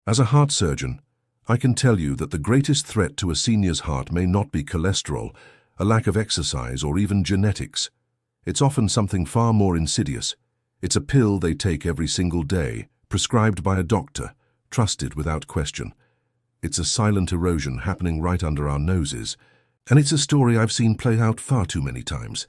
As a heart surgeon, I can tell you that the greatest threat to a senior's heart may not be cholesterol, a lack of exercise, or even genetics. It's often something far more insidious. It's a pill they take every single day, prescribed by a doctor, trusted without question. It's a silent erosion happening right under our noses, and it's a story I've seen play out far too many times.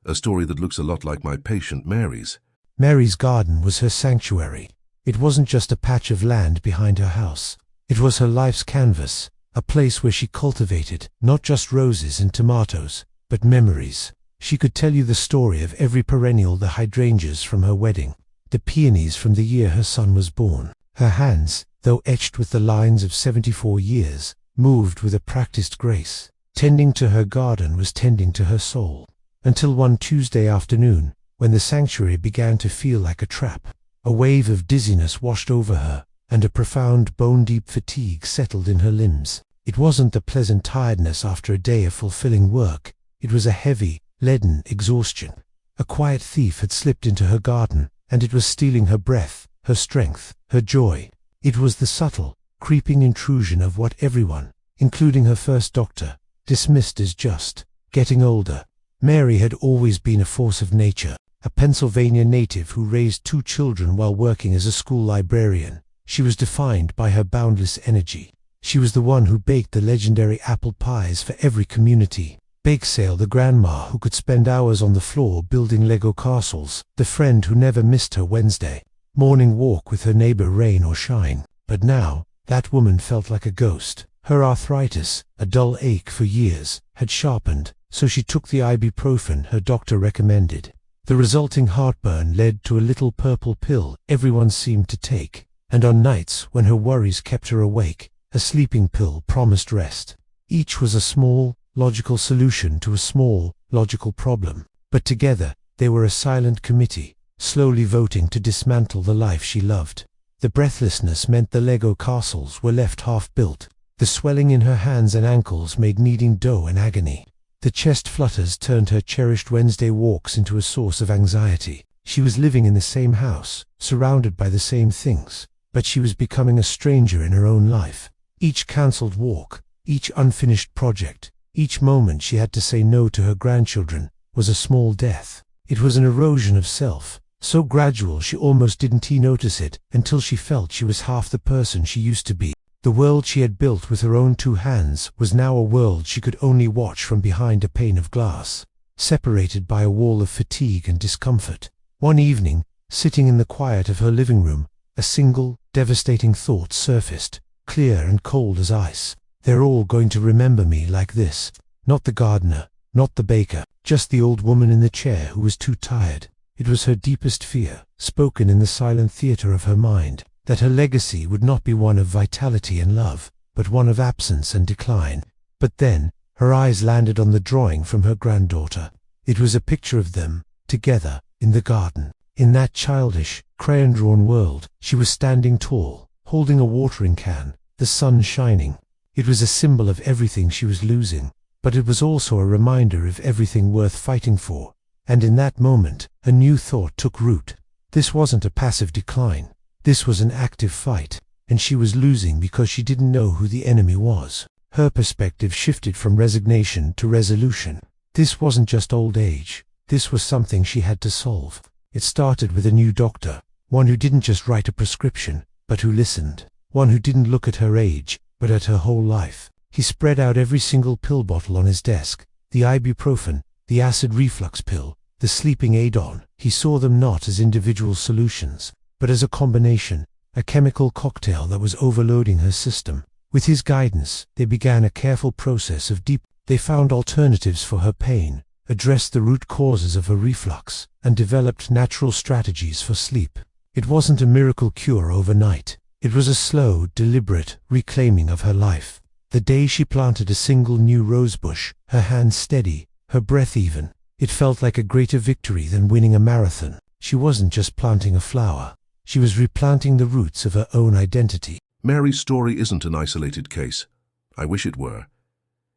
A story that looks a lot like my patient Mary's. Mary's garden was her sanctuary. It wasn't just a patch of land behind her house. It was her life's canvas, a place where she cultivated not just roses and tomatoes, but memories. She could tell you the story of every perennial, the hydrangeas from her wedding, the peonies from the year her son was born. Her hands, though etched with the lines of 74 years, moved with a practiced grace. Tending to her garden was tending to her soul. Until one Tuesday afternoon, when the sanctuary began to feel like a trap. A wave of dizziness washed over her, and a profound bone-deep fatigue settled in her limbs. It wasn't the pleasant tiredness after a day of fulfilling work. It was a heavy, leaden exhaustion. A quiet thief had slipped into her garden, and it was stealing her breath, her strength, her joy. It was the subtle, creeping intrusion of what everyone, including her first doctor, dismissed as just getting older. Mary had always been a force of nature, a Pennsylvania native who raised 2 children while working as a school librarian. She was defined by her boundless energy. She was the one who baked the legendary apple pies for every community. Bake Sale, the grandma who could spend hours on the floor building Lego castles, the friend who never missed her Wednesday morning walk with her neighbor, rain or shine. But now, that woman felt like a ghost. Her arthritis, a dull ache for years, had sharpened, so she took the ibuprofen her doctor recommended. The resulting heartburn led to a little purple pill everyone seemed to take, and on nights when her worries kept her awake, a sleeping pill promised rest. Each was a small, logical solution to a small, logical problem, but together they were a silent committee, slowly voting to dismantle the life she loved. The breathlessness meant the Lego castles were left half-built. The swelling in her hands and ankles made kneading dough an agony. The chest flutters turned her cherished Wednesday walks into a source of anxiety. She was living in the same house, surrounded by the same things, but she was becoming a stranger in her own life. Each cancelled walk, each unfinished project, each moment she had to say no to her grandchildren, was a small death. It was an erosion of self, so gradual she almost didn't notice it until she felt she was half the person she used to be. The world she had built with her own 2 hands was now a world she could only watch from behind a pane of glass, separated by a wall of fatigue and discomfort. One evening, sitting in the quiet of her living room, a single, devastating thought surfaced, clear and cold as ice. They're all going to remember me like this. Not the gardener, not the baker, just the old woman in the chair who was too tired. It was her deepest fear, spoken in the silent theater of her mind, that her legacy would not be one of vitality and love, but one of absence and decline. But then, her eyes landed on the drawing from her granddaughter. It was a picture of them, together, in the garden. In that childish, crayon-drawn world, she was standing tall, holding a watering can, the sun shining. It was a symbol of everything she was losing, but it was also a reminder of everything worth fighting for. And in that moment, a new thought took root. This wasn't a passive decline. This was an active fight, and she was losing because she didn't know who the enemy was. Her perspective shifted from resignation to resolution. This wasn't just old age. This was something she had to solve. It started with a new doctor, one who didn't just write a prescription, but who listened. One who didn't look at her age, but at her whole life. He spread out every single pill bottle on his desk, the ibuprofen, the acid reflux pill, the sleeping aid. He saw them not as individual solutions, but as a combination, a chemical cocktail that was overloading her system. With his guidance, they began a careful process of They found alternatives for her pain, addressed the root causes of her reflux, and developed natural strategies for sleep. It wasn't a miracle cure overnight. It was a slow, deliberate reclaiming of her life. The day she planted a single new rosebush, her hands steady, her breath even, it felt like a greater victory than winning a marathon. She wasn't just planting a flower. She was replanting the roots of her own identity. Mary's story isn't an isolated case. I wish it were.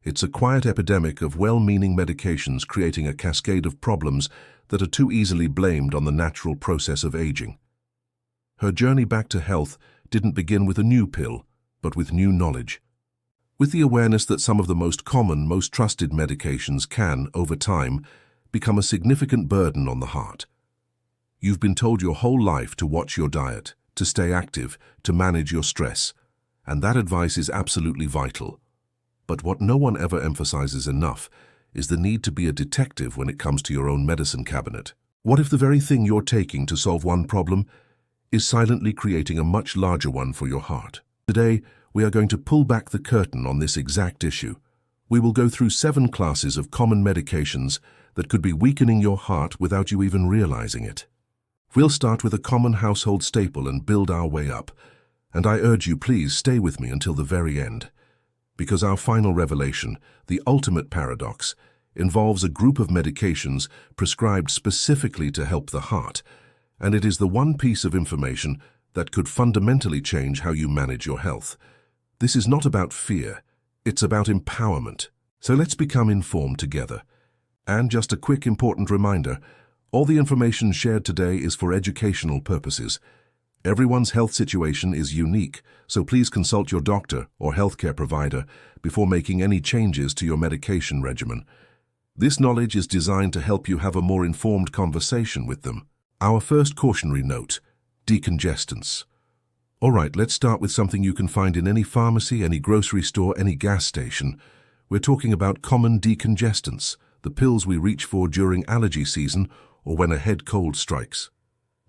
It's a quiet epidemic of well-meaning medications creating a cascade of problems that are too easily blamed on the natural process of aging. Her journey back to health didn't begin with a new pill, but with new knowledge. With the awareness that some of the most common, most trusted medications can, over time, become a significant burden on the heart. You've been told your whole life to watch your diet, to stay active, to manage your stress, and that advice is absolutely vital. But what no one ever emphasizes enough is the need to be a detective when it comes to your own medicine cabinet. What if the very thing you're taking to solve one problem is silently creating a much larger one for your heart? Today, we are going to pull back the curtain on this exact issue. We will go through 7 classes of common medications that could be weakening your heart without you even realizing it. We'll start with a common household staple and build our way up. And I urge you, please stay with me until the very end. Because our final revelation, the ultimate paradox, involves a group of medications prescribed specifically to help the heart, and it is the one piece of information that could fundamentally change how you manage your health. This is not about fear, it's about empowerment. So let's become informed together. And just a quick important reminder, all the information shared today is for educational purposes. Everyone's health situation is unique, so please consult your doctor or healthcare provider before making any changes to your medication regimen. This knowledge is designed to help you have a more informed conversation with them. Our first cautionary note, decongestants. All right, let's start with something you can find in any pharmacy, any grocery store, any gas station. We're talking about common decongestants, the pills we reach for during allergy season or when a head cold strikes.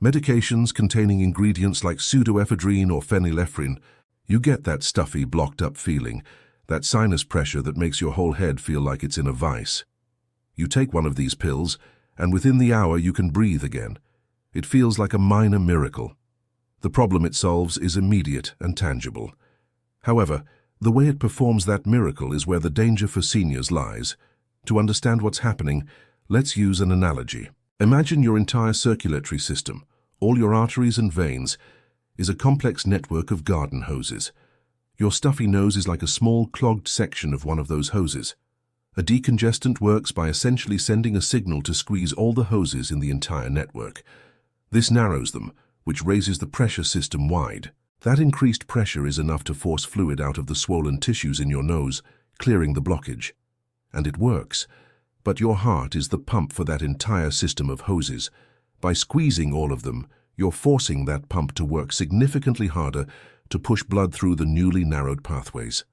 Medications containing ingredients like pseudoephedrine or phenylephrine. You get that stuffy, blocked-up feeling, that sinus pressure that makes your whole head feel like it's in a vice. You take one of these pills, and within the hour you can breathe again. It feels like a minor miracle. The problem it solves is immediate and tangible. However, the way it performs that miracle is where the danger for seniors lies. To understand what's happening, let's use an analogy. Imagine your entire circulatory system, all your arteries and veins, is a complex network of garden hoses. Your stuffy nose is like a small clogged section of one of those hoses. A decongestant works by essentially sending a signal to squeeze all the hoses in the entire network. This narrows them, which raises the pressure system wide. That increased pressure is enough to force fluid out of the swollen tissues in your nose, clearing the blockage. And it works. But your heart is the pump for that entire system of hoses. By squeezing all of them, you're forcing that pump to work significantly harder to push blood through the newly narrowed pathways.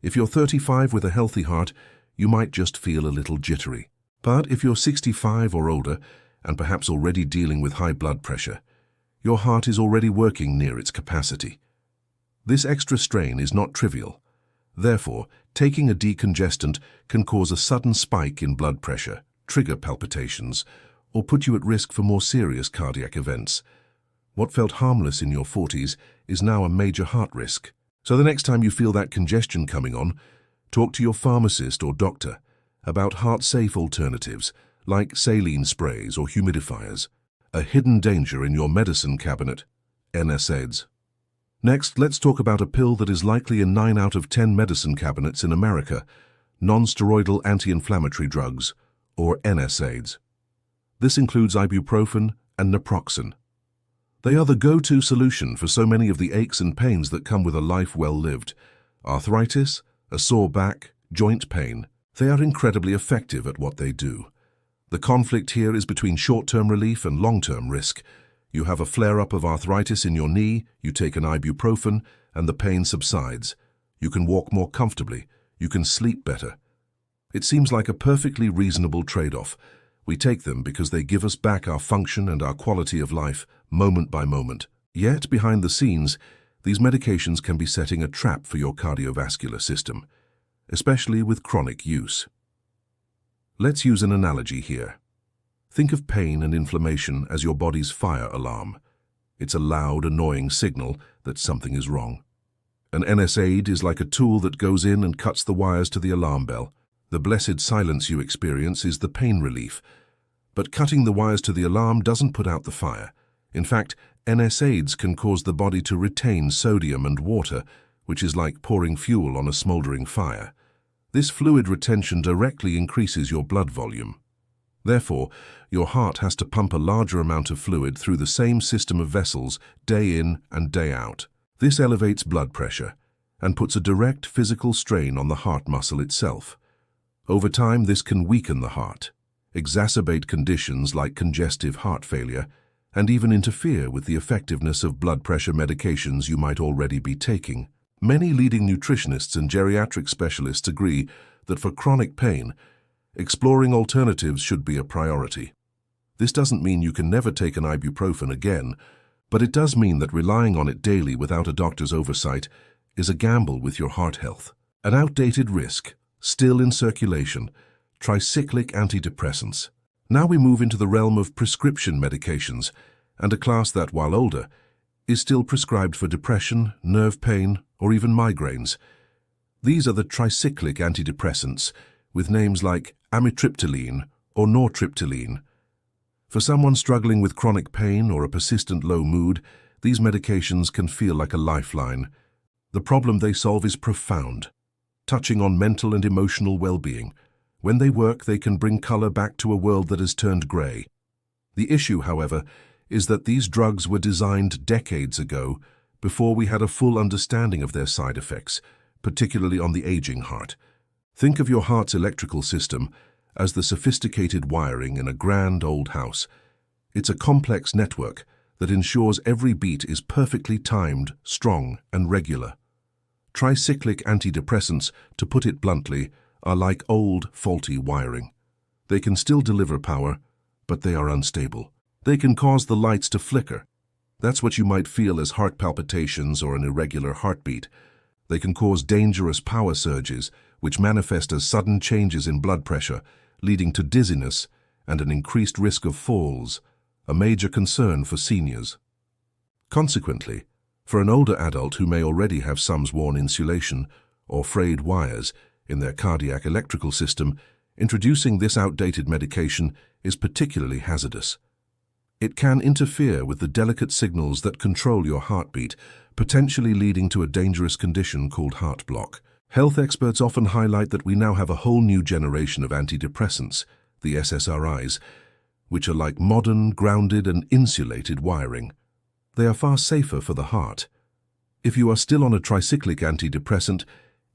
If you're 35 with a healthy heart, you might just feel a little jittery. But if you're 65 or older, and perhaps already dealing with high blood pressure, your heart is already working near its capacity. This extra strain is not trivial. Therefore, taking a decongestant can cause a sudden spike in blood pressure, trigger palpitations, or put you at risk for more serious cardiac events. What felt harmless in your 40s is now a major heart risk. So the next time you feel that congestion coming on, talk to your pharmacist or doctor about heart-safe alternatives like saline sprays or humidifiers, a hidden danger in your medicine cabinet, NSAIDs. Next, let's talk about a pill that is likely in 9 out of 10 medicine cabinets in America, non-steroidal anti-inflammatory drugs, or NSAIDs. This includes ibuprofen and naproxen. They are the go-to solution for so many of the aches and pains that come with a life well lived. Arthritis, a sore back, joint pain. They are incredibly effective at what they do. The conflict here is between short-term relief and long-term risk. You have a flare-up of arthritis in your knee, you take an ibuprofen, and the pain subsides. You can walk more comfortably, you can sleep better. It seems like a perfectly reasonable trade-off. We take them because they give us back our function and our quality of life, moment by moment. Yet, behind the scenes, these medications can be setting a trap for your cardiovascular system, especially with chronic use. Let's use an analogy here. Think of pain and inflammation as your body's fire alarm. It's a loud, annoying signal that something is wrong. An NSAID is like a tool that goes in and cuts the wires to the alarm bell. The blessed silence you experience is the pain relief. But cutting the wires to the alarm doesn't put out the fire. In fact, NSAIDs can cause the body to retain sodium and water, which is like pouring fuel on a smoldering fire. This fluid retention directly increases your blood volume. Therefore, your heart has to pump a larger amount of fluid through the same system of vessels day in and day out. This elevates blood pressure and puts a direct physical strain on the heart muscle itself. Over time, this can weaken the heart, exacerbate conditions like congestive heart failure, and even interfere with the effectiveness of blood pressure medications you might already be taking. Many leading nutritionists and geriatric specialists agree that for chronic pain, exploring alternatives should be a priority. This doesn't mean you can never take an ibuprofen again, but it does mean that relying on it daily without a doctor's oversight is a gamble with your heart health. An outdated risk, still in circulation, tricyclic antidepressants. Now we move into the realm of prescription medications, and a class that, while older, is still prescribed for depression, nerve pain, or even migraines. These are the tricyclic antidepressants, with names like amitriptyline or nortriptyline. For someone struggling with chronic pain or a persistent low mood, these medications can feel like a lifeline. The problem they solve is profound, touching on mental and emotional well-being. When they work, they can bring color back to a world that has turned gray. The issue, however, is that these drugs were designed decades ago, before we had a full understanding of their side effects, particularly on the aging heart. Think of your heart's electrical system as the sophisticated wiring in a grand old house. It's a complex network that ensures every beat is perfectly timed, strong, and regular. Tricyclic antidepressants, to put it bluntly, are like old, faulty wiring. They can still deliver power, but they are unstable. They can cause the lights to flicker. That's what you might feel as heart palpitations or an irregular heartbeat. They can cause dangerous power surges, which manifest as sudden changes in blood pressure, leading to dizziness and an increased risk of falls, a major concern for seniors. Consequently, for an older adult who may already have SUMS-worn insulation or frayed wires in their cardiac electrical system, introducing this outdated medication is particularly hazardous. It can interfere with the delicate signals that control your heartbeat, potentially leading to a dangerous condition called heart block. Health experts often highlight that we now have a whole new generation of antidepressants, the SSRIs, which are like modern, grounded and insulated wiring. They are far safer for the heart. If you are still on a tricyclic antidepressant,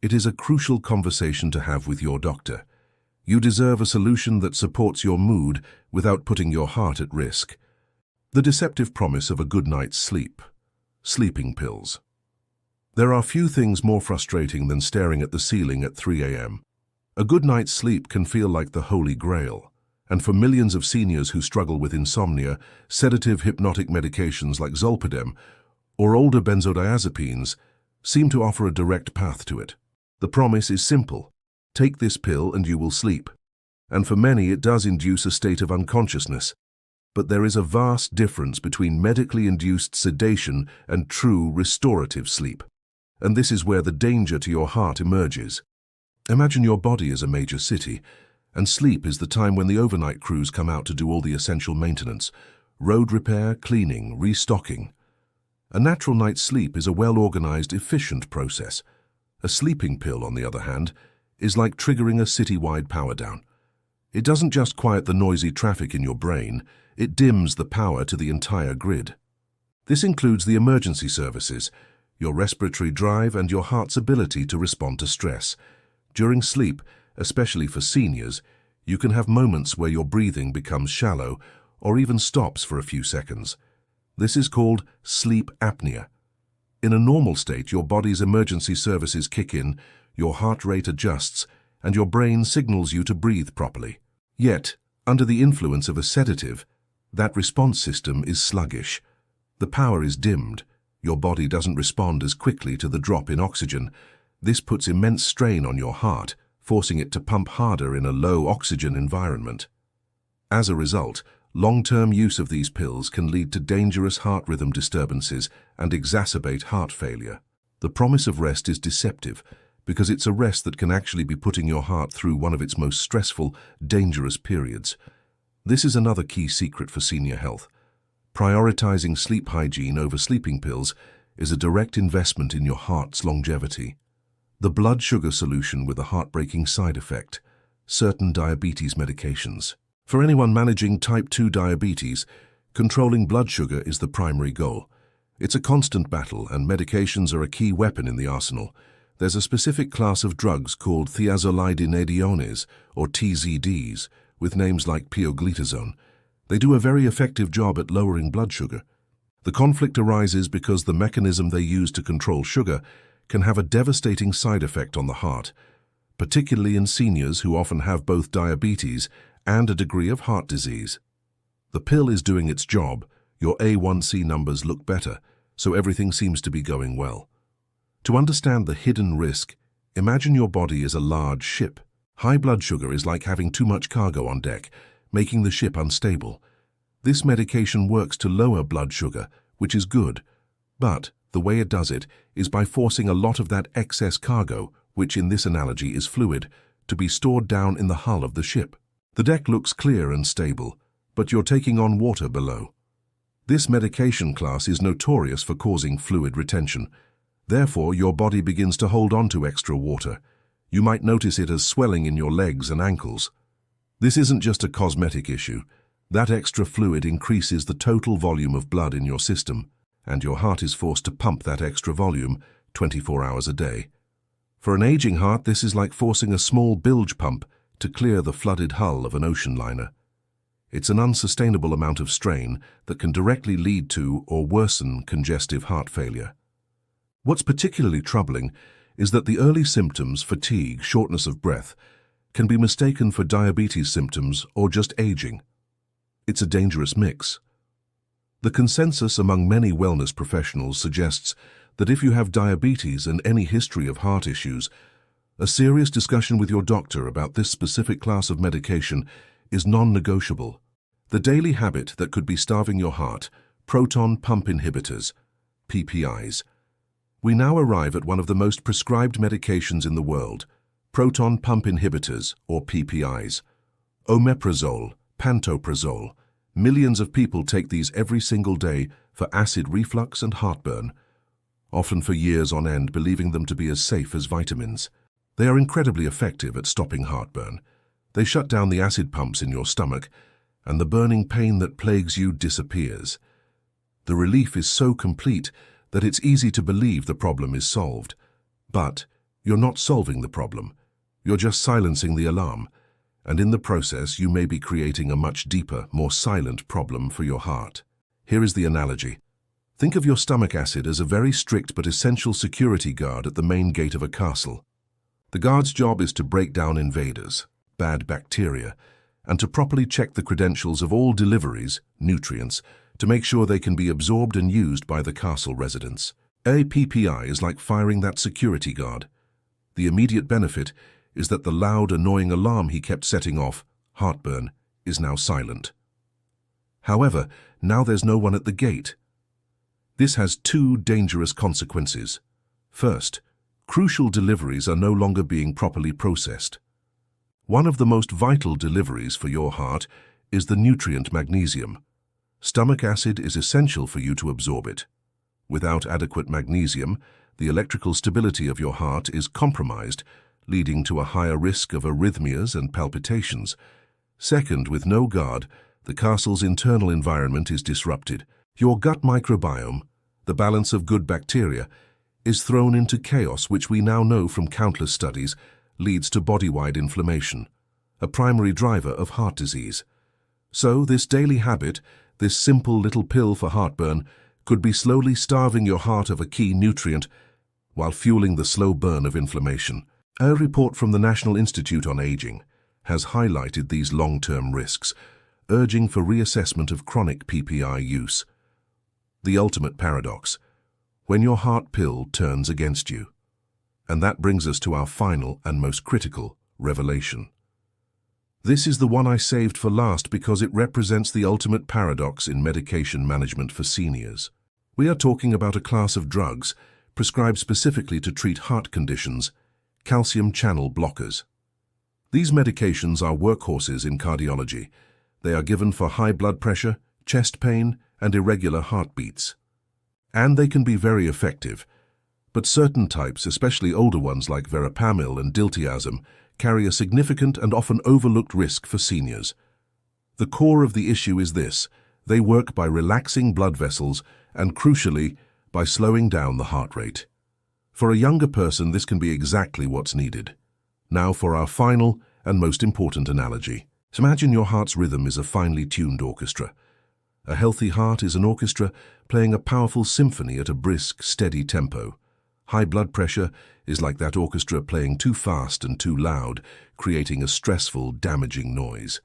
it is a crucial conversation to have with your doctor. You deserve a solution that supports your mood without putting your heart at risk. The deceptive promise of a good night's sleep. Sleeping pills. There are few things more frustrating than staring at the ceiling at 3 a.m. A good night's sleep can feel like the holy grail, and for millions of seniors who struggle with insomnia, sedative hypnotic medications like zolpidem or older benzodiazepines seem to offer a direct path to it. The promise is simple: take this pill and you will sleep. And for many it does induce a state of unconsciousness. But there is a vast difference between medically induced sedation and true restorative sleep. And this is where the danger to your heart emerges. Imagine your body as a major city, and sleep is the time when the overnight crews come out to do all the essential maintenance: road repair, cleaning, restocking. A natural night's sleep is a well-organized, efficient process. A sleeping pill, on the other hand, is like triggering a citywide power down. It doesn't just quiet the noisy traffic in your brain, it dims the power to the entire grid. This includes the emergency services, your respiratory drive, and your heart's ability to respond to stress. During sleep, especially for seniors, you can have moments where your breathing becomes shallow or even stops for a few seconds. This is called sleep apnea. In a normal state, your body's emergency services kick in, your heart rate adjusts, and your brain signals you to breathe properly. Yet, under the influence of a sedative, that response system is sluggish. The power is dimmed. Your body doesn't respond as quickly to the drop in oxygen. This puts immense strain on your heart, forcing it to pump harder in a low-oxygen environment. As a result, long-term use of these pills can lead to dangerous heart rhythm disturbances and exacerbate heart failure. The promise of rest is deceptive, because it's a rest that can actually be putting your heart through one of its most stressful, dangerous periods. This is another key secret for senior health. Prioritizing sleep hygiene over sleeping pills is a direct investment in your heart's longevity. The blood sugar solution with a heartbreaking side effect: certain diabetes medications. For anyone managing type 2 diabetes, controlling blood sugar is the primary goal. It's a constant battle, and medications are a key weapon in the arsenal. There's a specific class of drugs called thiazolidinediones, or TZDs, with names like pioglitazone. They do a very effective job at lowering blood sugar. The conflict arises because the mechanism they use to control sugar can have a devastating side effect on the heart, particularly in seniors who often have both diabetes and a degree of heart disease. The pill is doing its job, your A1C numbers look better, so everything seems to be going well. To understand the hidden risk, imagine your body is a large ship. High blood sugar is like having too much cargo on deck, making the ship unstable. This medication works to lower blood sugar, which is good, but the way it does it is by forcing a lot of that excess cargo, which in this analogy is fluid, to be stored down in the hull of the ship. The deck looks clear and stable, but you're taking on water below. This medication class is notorious for causing fluid retention. Therefore, your body begins to hold on to extra water. You might notice it as swelling in your legs and ankles. This isn't just a cosmetic issue. That extra fluid increases the total volume of blood in your system, and your heart is forced to pump that extra volume 24 hours a day. For an aging heart, this is like forcing a small bilge pump to clear the flooded hull of an ocean liner. It's an unsustainable amount of strain that can directly lead to or worsen congestive heart failure. What's particularly troubling is that the early symptoms, fatigue, shortness of breath, can be mistaken for diabetes symptoms or just aging. It's a dangerous mix. The consensus among many wellness professionals suggests that if you have diabetes and any history of heart issues, a serious discussion with your doctor about this specific class of medication is non-negotiable. The daily habit that could be starving your heart, proton pump inhibitors, PPIs. We now arrive at one of the most prescribed medications in the world, proton pump inhibitors, or PPIs. Omeprazole, pantoprazole. Millions of people take these every single day for acid reflux and heartburn, often for years on end, believing them to be as safe as vitamins. They are incredibly effective at stopping heartburn. They shut down the acid pumps in your stomach, and the burning pain that plagues you disappears. The relief is so complete that it's easy to believe the problem is solved. But you're not solving the problem. You're just silencing the alarm, and in the process you may be creating a much deeper, more silent problem for your heart. Here is the analogy. Think of your stomach acid as a very strict but essential security guard at the main gate of a castle. The guard's job is to break down invaders, bad bacteria, and to properly check the credentials of all deliveries, nutrients, to make sure they can be absorbed and used by the castle residents. A PPI is like firing that security guard. The immediate benefit is that the loud, annoying alarm he kept setting off, heartburn, is now silent. However, now there's no one at the gate. This has two dangerous consequences. First, crucial deliveries are no longer being properly processed. One of the most vital deliveries for your heart is the nutrient magnesium. Stomach acid is essential for you to absorb it. Without adequate magnesium, the electrical stability of your heart is compromised, leading to a higher risk of arrhythmias and palpitations. Second, with no guard, the castle's internal environment is disrupted. Your gut microbiome, the balance of good bacteria, is thrown into chaos, which we now know from countless studies leads to body-wide inflammation, a primary driver of heart disease. So this daily habit, this simple little pill for heartburn, could be slowly starving your heart of a key nutrient while fueling the slow burn of inflammation. A report from the National Institute on Aging has highlighted these long-term risks, urging for reassessment of chronic PPI use. The ultimate paradox, when your heart pill turns against you. And that brings us to our final and most critical revelation. This is the one I saved for last because it represents the ultimate paradox in medication management for seniors. We are talking about a class of drugs prescribed specifically to treat heart conditions, calcium channel blockers. These medications are workhorses in cardiology. They are given for high blood pressure, chest pain, and irregular heartbeats. And they can be very effective. But certain types, especially older ones like verapamil and diltiazem, carry a significant and often overlooked risk for seniors. The core of the issue is this: they work by relaxing blood vessels and, crucially, by slowing down the heart rate. For a younger person, this can be exactly what's needed. Now for our final and most important analogy. So imagine your heart's rhythm is a finely tuned orchestra. A healthy heart is an orchestra playing a powerful symphony at a brisk, steady tempo. High blood pressure is like that orchestra playing too fast and too loud, creating a stressful, damaging noise.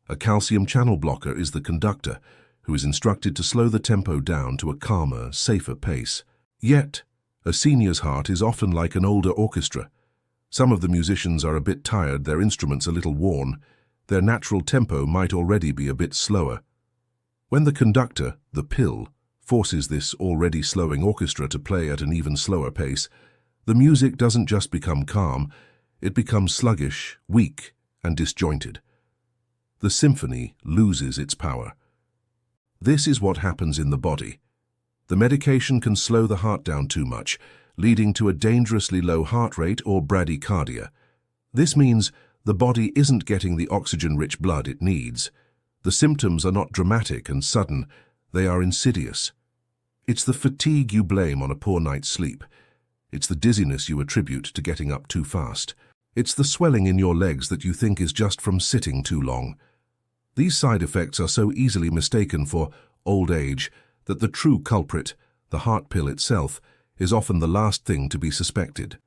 A calcium channel blocker is the conductor, who is instructed to slow the tempo down to a calmer, safer pace. Yet, a senior's heart is often like an older orchestra. Some of the musicians are a bit tired, their instruments a little worn. Their natural tempo might already be a bit slower. When the conductor, the pill, forces this already slowing orchestra to play at an even slower pace, the music doesn't just become calm, it becomes sluggish, weak, and disjointed. The symphony loses its power. This is what happens in the body. The medication can slow the heart down too much, leading to a dangerously low heart rate or bradycardia. This means the body isn't getting the oxygen-rich blood it needs. The symptoms are not dramatic and sudden, they are insidious. It's the fatigue you blame on a poor night's sleep. It's the dizziness you attribute to getting up too fast. It's the swelling in your legs that you think is just from sitting too long. These side effects are so easily mistaken for old age that the true culprit, the heart pill itself, is often the last thing to be suspected.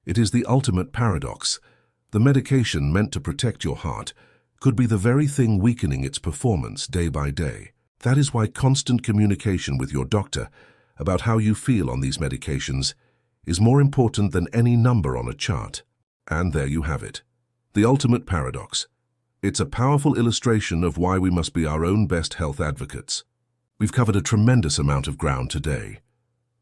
It is the ultimate paradox. The medication meant to protect your heart could be the very thing weakening its performance day by day. That is why constant communication with your doctor about how you feel on these medications is more important than any number on a chart. And there you have it. The ultimate paradox. It's a powerful illustration of why we must be our own best health advocates. We've covered a tremendous amount of ground today.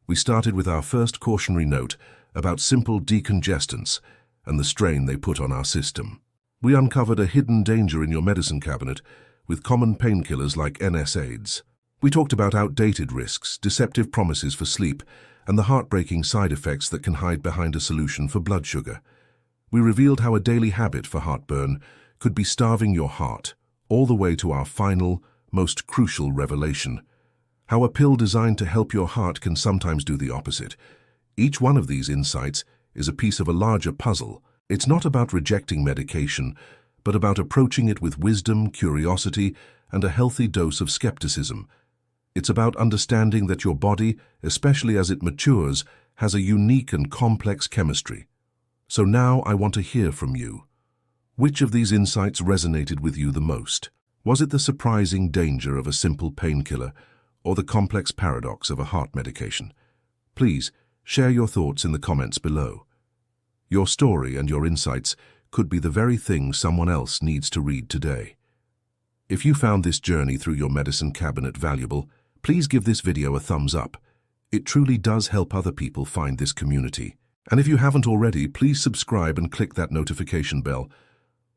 We started with our first cautionary note about simple decongestants and the strain they put on our system. We uncovered a hidden danger in your medicine cabinet with common painkillers like NSAIDs. We talked about outdated risks, deceptive promises for sleep, and the heartbreaking side effects that can hide behind a solution for blood sugar. We revealed how a daily habit for heartburn could be starving your heart, all the way to our final, most crucial revelation. How a pill designed to help your heart can sometimes do the opposite. Each one of these insights is a piece of a larger puzzle. It's not about rejecting medication, but about approaching it with wisdom, curiosity, and a healthy dose of skepticism. It's about understanding that your body, especially as it matures, has a unique and complex chemistry. So now I want to hear from you. Which of these insights resonated with you the most? Was it the surprising danger of a simple painkiller, or the complex paradox of a heart medication? Please share your thoughts in the comments below. Your story and your insights could be the very thing someone else needs to read today. If you found this journey through your medicine cabinet valuable, please give this video a thumbs up. It truly does help other people find this community. And if you haven't already, please subscribe and click that notification bell.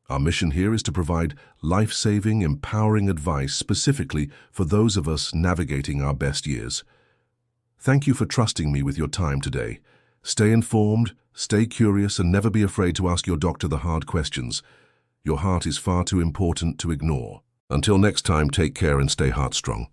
Our mission here is to provide life-saving, empowering advice specifically for those of us navigating our best years. Thank you for trusting me with your time today. Stay informed, stay curious, and never be afraid to ask your doctor the hard questions. Your heart is far too important to ignore. Until next time, take care and stay heart strong.